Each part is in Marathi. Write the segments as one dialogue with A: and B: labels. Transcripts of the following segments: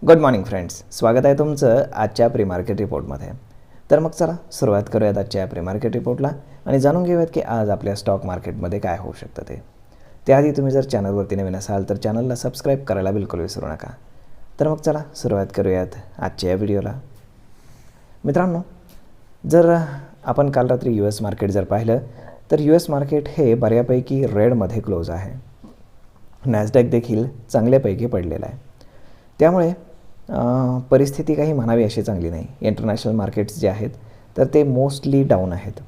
A: गुड मॉर्निंग फ्रेंड्स, स्वागत आहे तुमचं आजच्या प्री मार्केट रिपोर्टमध्ये. तर मग चला सुरुवात करूयात आजच्या प्री मार्केट रिपोर्टला आणि जाणून घेऊयात की आज आपल्या स्टॉक मार्केटमध्ये काय होऊ शकतं ते. त्याआधी तुम्ही जर चॅनलवरती नवीन असाल तर चॅनलला सबस्क्राईब करायला बिलकुल विसरू नका. तर मग चला सुरुवात करूयात आजच्या या व्हिडिओला. मित्रांनो, जर आपण काल रात्री US मार्केट जर पाहिलं तर US मार्केट हे बऱ्यापैकी रेडमध्ये क्लोज आहे. नॅसडॅक देखील चांगल्यापैकी पडलेला आहे. त्यामुळे परिस्थिती काही म्हणावी अशी चांगली नाही. इंटरनॅशनल मार्केट्स जे आहेत तर ते मोस्टली डाऊन आहेत.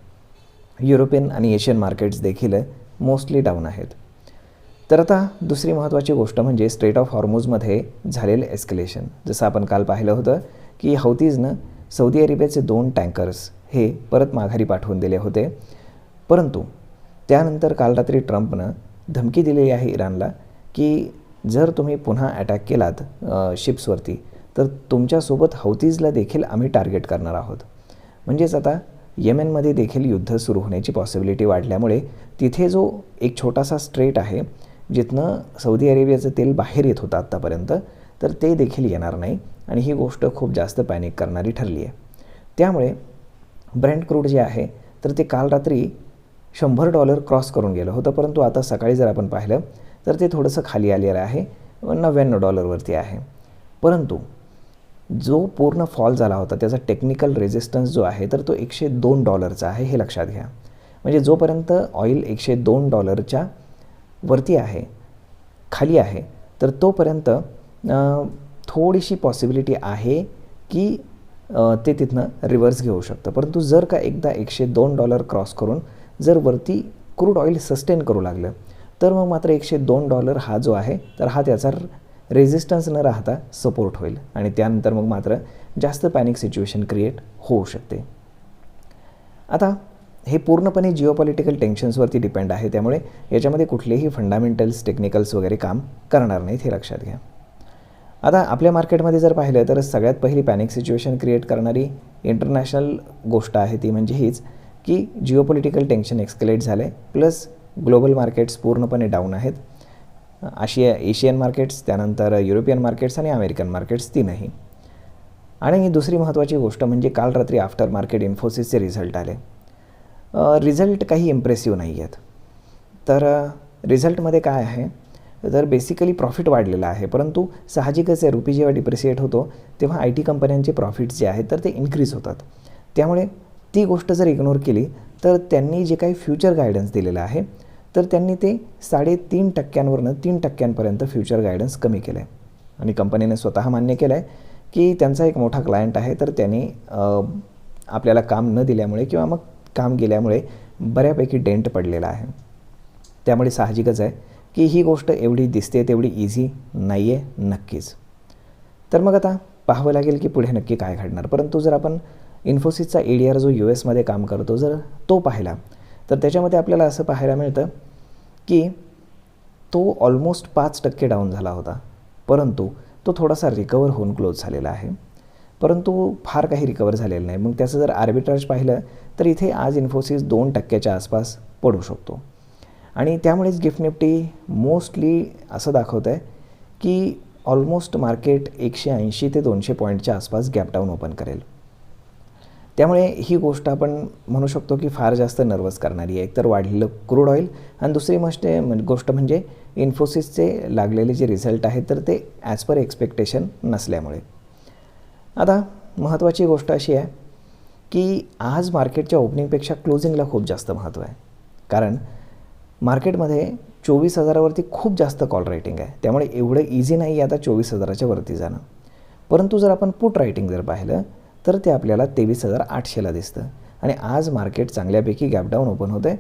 A: युरोपियन आणि एशियन मार्केट्स देखील मोस्टली डाऊन आहेत. तर आता दुसरी महत्त्वाची गोष्ट म्हणजे स्ट्रेट ऑफ हॉर्मुझमध्ये झालेलं एस्केलेशन. जसं आपण काल पाहिलं होतं की हौतीजनं सौदी अरेबियाचे 2 टँकर्स हे परत माघारी पाठवून दिले होते. परंतु त्यानंतर काल रात्री ट्रम्पनं धमकी दिलेली आहे इराणला की जर तुम्ही पुन्हा अटॅक केलात शिप्सवरती तर तुमच्यासोबत हौतीजला देखील आम्ही टार्गेट करणार आहोत. म्हणजेच आता येमेनमध्ये देखील युद्ध सुरू होण्याची पॉसिबिलिटी वाढल्यामुळे तिथे जो एक छोटासा स्ट्रेट आहे जिथनं सौदी अरेबियाचं तेल बाहेर येत होतं आत्तापर्यंत, तर ते देखील येणार नाही आणि ही गोष्ट खूप जास्त पॅनिक करणारी ठरली आहे. त्यामुळे ब्रेंट क्रूड जे आहे तर ते काल रात्री $100 क्रॉस करून गेलं होतं, परंतु आता सकाळी जर आपण पाहिलं तर ते थोडंसं खाली आलेलं आहे, $99 आहे. परंतु जो पूर्ण फॉल झाला होता त्याचा टेक्निकल रेजिस्टन्स जो आहे तर तो $102 आहे, हे लक्षात घ्या. म्हणजे जोपर्यंत ऑइल $102 वरती आहे, खाली आहे, तर तोपर्यंत थोडीशी पॉसिबिलिटी आहे की ते तिथनं रिव्हर्स घेऊ शकतं. परंतु जर का एकदा $102 क्रॉस करून जर वरती क्रूड ऑइल सस्टेन करू लागलं तर मग मात्र $102 हा जो आहे तर हा त्याचा रेजिस्टन्स न राहता सपोर्ट होईल आणि त्यानंतर मग मात्र जास्त पॅनिक सिच्युएशन क्रिएट होऊ शकते. आता हे पूर्णपणे जिओपॉलिटिकल टेन्शन्सवरती डिपेंड आहे. त्यामुळे याच्यामध्ये कुठलेही फंडामेंटल्स टेक्निकल्स वगैरे काम करणार नाहीत, हे लक्षात घ्या. आता आपल्या मार्केटमध्ये जर पाहिलं तर सगळ्यात पहिली पॅनिक सिच्युएशन क्रिएट करणारी इंटरनॅशनल गोष्ट आहे ती म्हणजे हीच की जिओपॉलिटिकल टेन्शन एक्स्केलेट झाले प्लस ग्लोबल मार्केट्स पूर्णपणे डाऊन आहेत. एशियन मार्केट्स, त्यानंतर युरोपियन मार्केट्स आणि अमेरिकन मार्केट्स तीनही. आणि दुसरी महत्त्वाची गोष्ट म्हणजे काल रात्री आफ्टर मार्केट इन्फोसिसचे रिझल्ट आले. रिझल्ट काही इम्प्रेसिव्ह नाही आहेत. तर रिझल्टमध्ये काय आहे तर बेसिकली प्रॉफिट वाढलेलं आहे, परंतु साहजिकच आहे रुपी जेव्हा डिप्रिशिएट होतो तेव्हा IT कंपन्यांचे प्रॉफिट्स जे आहेत तर ते इन्क्रीज होतात. त्यामुळे ती गोष्ट जर इग्नोर केली तर त्यांनी जे काही फ्युचर गायडन्स दिलेलं आहे तर त्यांनी ते 3.5% 3% फ्युचर गायडन्स कमी केलं आहे. आणि कंपनीने स्वतः मान्य केलं आहे की त्यांचा एक मोठा क्लायंट आहे तर त्यांनी आपल्याला काम न दिल्यामुळे किंवा मग काम गेल्यामुळे बऱ्यापैकी डेंट पडलेला आहे. त्यामुळे साहजिकच आहे की ही गोष्ट एवढी दिसते तेवढी इझी नाही आहे नक्कीच. तर मग आता पाहावं लागेल की पुढे नक्की काय घडणार. परंतु जर आपण इन्फोसिसचा ADR जो US मध्ये काम करतो जर तो पाहिला तर त्याच्यामध्ये आपल्याला असं पाहायला मिळतं की तो ऑलमोस्ट 5% डाऊन झाला होता, परंतु तो थोडासा रिकवर होऊन क्लोज झालेला आहे. परंतु फार काही रिकवर झालेलं नाही. मग त्याचं जर आर्बिट्राज पाहिलं तर इथे आज इन्फोसिस 2%च्या आसपास पडू शकतो. आणि त्यामुळेच गिफ्ट निफ्टी मोस्टली असं दाखवतं आहे की ऑलमोस्ट मार्केट 180 ते 200 पॉईंटच्या आसपास गॅप डाऊन ओपन करेल. त्यामुळे ही गोष्ट आपण म्हणू शकतो की फार जास्त नर्वस करणारी आहे. एकतर वाढलेलं क्रूड ऑइल आणि दुसरी गोष्ट म्हणजे इन्फोसिसचे लागलेले जे रिझल्ट आहेत तर ते ॲज पर एक्सपेक्टेशन नसल्यामुळे. आता महत्त्वाची गोष्ट अशी आहे की आज मार्केटच्या ओपनिंगपेक्षा क्लोजिंगला खूप जास्त महत्त्व आहे. कारण मार्केटमध्ये 24,000वरती खूप जास्त कॉल रायटिंग आहे. त्यामुळे एवढं इझी नाही आता 24,000च्या वरती जाणं. परंतु जर आपण पुट रायटिंग जर पाहिलं तर ते आपल्याला 23,800ला दिसतं आणि आज मार्केट चांगल्यापैकी गॅप डाऊन ओपन होतं आहे.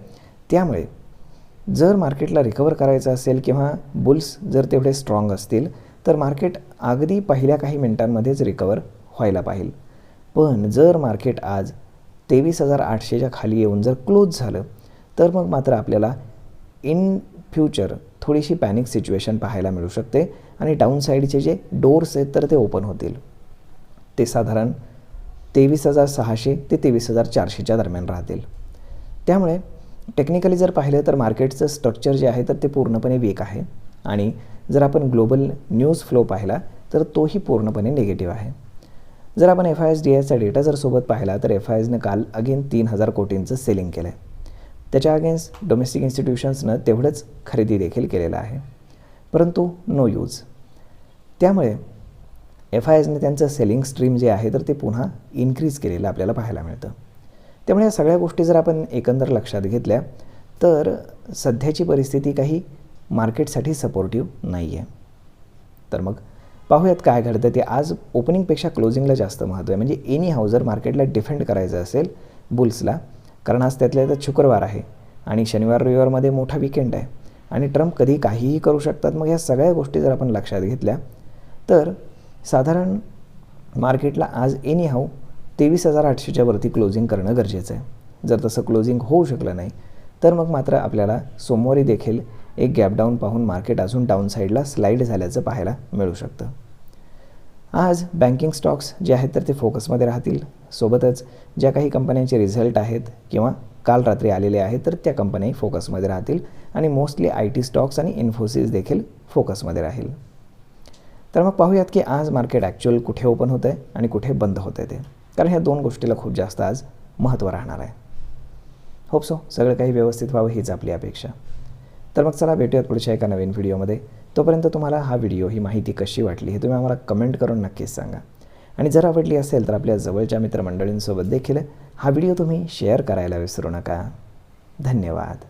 A: त्यामुळे जर मार्केटला रिकवर करायचं असेल किंवा बुल्स जर तेवढे स्ट्रॉंग असतील तर मार्केट अगदी पहिल्या काही मिनिटांमध्येच रिकवर व्हायला पाहिजे. पण जर मार्केट आज 23,800च्या खाली येऊन जर क्लोज झालं तर मग मात्र आपल्याला इन फ्युचर थोडीशी पॅनिक सिच्युएशन पाहायला मिळू शकते आणि डाऊन साईडचे जे डोर्स आहेत तर ते ओपन होतील. ते साधारण 23,600 ते 23,400च्या दरम्यान राहतील. त्यामुळे टेक्निकली जर पाहिलं तर मार्केटचं स्ट्रक्चर जे आहे तर ते पूर्णपणे वीक आहे. आणि जर आपण ग्लोबल न्यूज फ्लो पाहिला तर तोही पूर्णपणे निगेटिव्ह आहे. जर आपण FISDIचा डेटा जर सोबत पाहिला तर FISने काल अगेन 3,000 कोटींचं सेलिंग केलं आहे. त्याच्या अगेन्स्ट डोमेस्टिक इन्स्टिट्यूशन्सनं तेवढंच खरेदी देखील केलेलं आहे, परंतु नो यूज. त्यामुळे FISने त्यांचं सेलिंग स्ट्रीम जे आहे तर ते पुन्हा इन्क्रीज केलेलं आपल्याला पाहायला मिळतं. त्यामुळे या सगळ्या गोष्टी जर आपण एकंदर लक्षात घेतल्या तर सध्याची परिस्थिती काही मार्केटसाठी सपोर्टिव्ह नाही आहे. तर मग पाहूयात काय घडतं ते. आज ओपनिंगपेक्षा क्लोजिंगला जास्त महत्त्व आहे. म्हणजे एनी हाऊ जर मार्केटला डिफेंड करायचं असेल बुल्सला, कारण आज त्यातल्या त्यात शुक्रवार आहे आणि शनिवार रविवारमध्ये मोठा विकेंड आहे आणि ट्रम्प कधी काहीही करू शकतात. मग ह्या सगळ्या गोष्टी जर आपण लक्षात घेतल्या तर साधारण मार्केटला आज एनी हाऊ 23,800च्या वरती क्लोजिंग करणं गरजेचं आहे. जर तसं क्लोजिंग होऊ शकलं नाही तर मग मात्र आपल्याला सोमवारी देखील एक गॅप डाऊन पाहून मार्केट अजून डाऊन साईडला स्लाईड झाल्याचं पाहायला मिळू शकतं. आज बँकिंग स्टॉक्स जे आहेत तर ते फोकसमध्ये राहतील. सोबतच ज्या काही कंपन्यांचे रिझल्ट आहेत किंवा काल रात्री आलेले आहेत तर त्या कंपन्याही फोकसमध्ये राहतील आणि मोस्टली IT स्टॉक्स आणि इन्फोसिस देखील फोकसमध्ये राहील. तर मग पाहूयात की आज मार्केट ॲक्च्युअल कुठे ओपन होतं आहे आणि कुठे बंद होतं आहे ते, कारण ह्या दोन गोष्टीला खूप जास्त आज महत्त्व राहणार आहे. होप सो सगळं काही व्यवस्थित व्हावं हीच आपली अपेक्षा. तर मग चला भेटूयात पुढच्या एका नवीन व्हिडिओमध्ये. तोपर्यंत तुम्हाला हा व्हिडिओ, ही माहिती कशी वाटली हे तुम्ही आम्हाला कमेंट करून नक्कीच सांगा. आणि जर आवडली असेल तर आपल्या जवळच्या मित्रमंडळींसोबत देखील हा व्हिडिओ तुम्ही शेअर करायला विसरू नका. धन्यवाद.